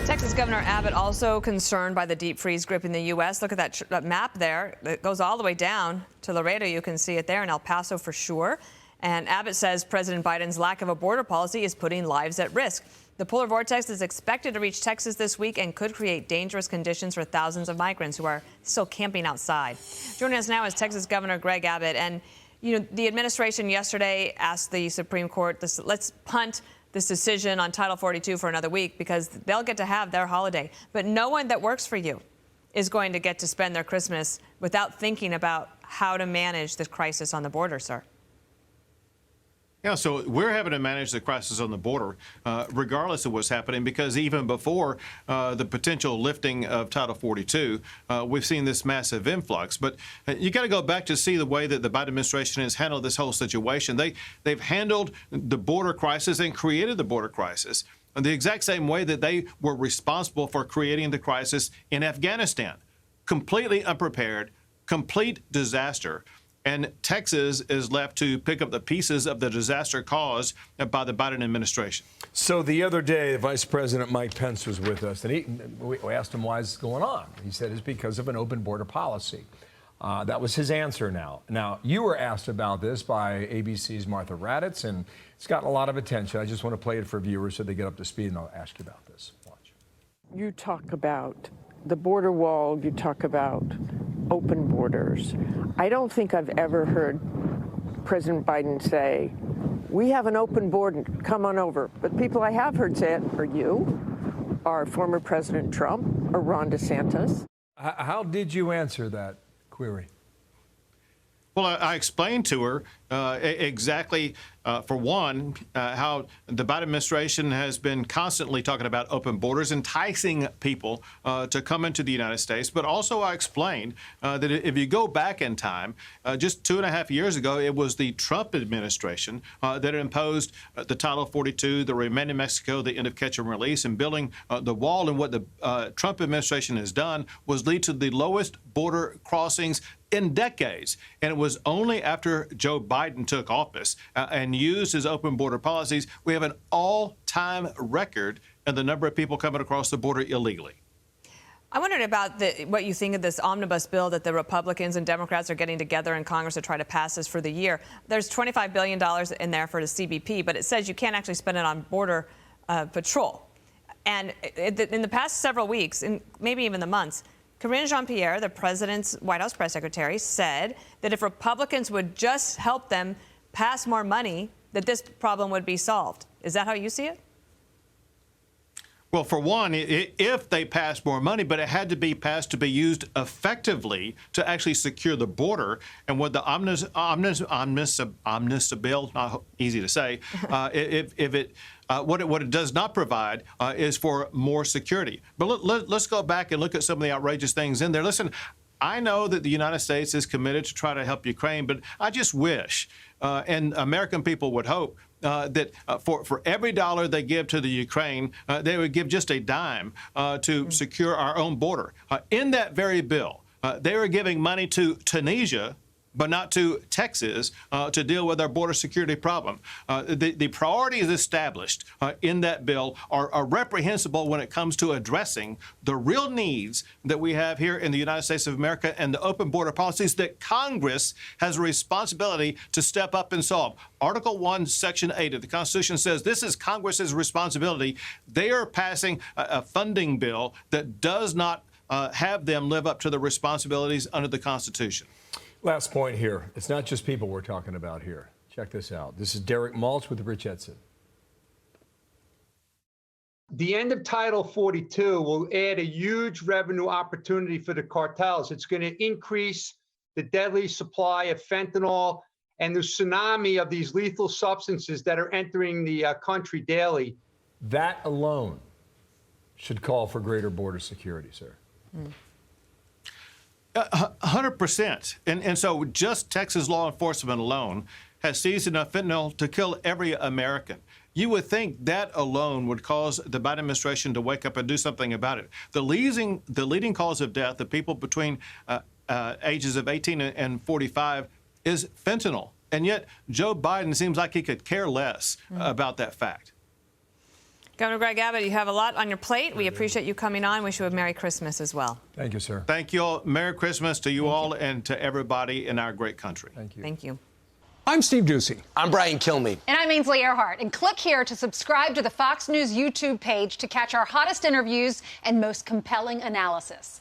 Texas Governor Abbott also concerned by the deep freeze gripping the U.S. Look at that map there. It goes all the way down to Laredo. You can see it there, in El Paso for sure. And Abbott says President Biden's lack of a border policy is putting lives at risk. The polar vortex is expected to reach Texas this week and could create dangerous conditions for thousands of migrants who are still camping outside. Joining us now is Texas Governor Greg Abbott. And, you know, the administration yesterday asked the Supreme Court, let's punt this decision on Title 42 for another week because they'll get to have their holiday. But no one that works for you is going to get to spend their Christmas without thinking about how to manage this crisis on the border, sir. Yeah, so we're having to manage the crisis on the border, regardless of what's happening, because even before the potential lifting of Title 42, we've seen this massive influx. But you got to go back to see the way that the Biden administration has handled this whole situation. They've handled the border crisis and created the border crisis in the exact same way that they were responsible for creating the crisis in Afghanistan. Completely unprepared, complete disaster. And Texas is left to pick up the pieces of the disaster caused by the Biden administration. So the other day, Vice President Mike Pence was with us, and we asked him why it's going on. He said it's because of an open border policy. That was his answer now. Now, you were asked about this by ABC's Martha Raddatz, and it's gotten a lot of attention. I just want to play it for viewers so they get up to speed, and I'll ask you about this. Watch. You talk about the border wall, you talk about open borders. I don't think I've ever heard President Biden say, we have an open border, come on over. But people I have heard say it are you, are former President Trump, or Ron DeSantis. How did you answer that query? Well, I explained to her exactly, for one, how the Biden administration has been constantly talking about open borders, enticing people to come into the United States. But also I explained that if you go back in time, just 2.5 years ago, it was the Trump administration that imposed the Title 42, the remain in Mexico, the end of catch and release, and building the wall. And what the Trump administration has done was lead to the lowest border crossings in decades. And it was only after Joe Biden took office and used his open border policies, we have an all-time record in the number of people coming across the border illegally. I wondered about what you think of this omnibus bill that the Republicans and Democrats are getting together in Congress to try to pass this for the year. There's $25 billion in there for the CBP, but it says you can't actually spend it on border patrol. And in the past several weeks, and maybe even the months, Karine Jean-Pierre, the president's White House press secretary, said that if Republicans would just help them pass more money, that this problem would be solved. Is that how you see it? Well, for one, if they passed more money, but it had to be passed to be used effectively to actually secure the border. And what the omnibus bill, not easy to say, what it does not provide is for more security. But let's go back and look at some of the outrageous things in there. Listen, I know that the United States is committed to try to help Ukraine, but I just wish, and American people would hope, that for every dollar they give to the Ukraine, they would give just a dime to secure our own border. In that very bill, they were giving money to Tunisia, but not to Texas, to deal with our border security problem. The priorities established in that bill are reprehensible when it comes to addressing the real needs that we have here in the United States of America and the open border policies that Congress has a responsibility to step up and solve. Article 1, Section 8 of the Constitution says this is Congress's responsibility. They are passing a funding bill that does not have them live up to the responsibilities under the Constitution. Last point here. It's not just people we're talking about here. Check this out. This is Derek Maltz with Rich Edson. The end of Title 42 will add a huge revenue opportunity for the cartels. It's going to increase the deadly supply of fentanyl and the tsunami of these lethal substances that are entering the country daily. That alone should call for greater border security, sir. 100%. And so just Texas law enforcement alone has seized enough fentanyl to kill every American. You would think that alone would cause the Biden administration to wake up and do something about it. The leading cause of death of people between ages of 18 and 45 is fentanyl. And yet Joe Biden seems like he could care less about that fact. Governor Greg Abbott, you have a lot on your plate. We appreciate you coming on. Wish you a Merry Christmas as well. Thank you, sir. Thank you all. Merry Christmas to you all and to everybody in our great country. Thank you. Thank you. I'm Steve Ducey. I'm Brian Kilmeade. And I'm Ainsley Earhart. And click here to subscribe to the Fox News YouTube page to catch our hottest interviews and most compelling analysis.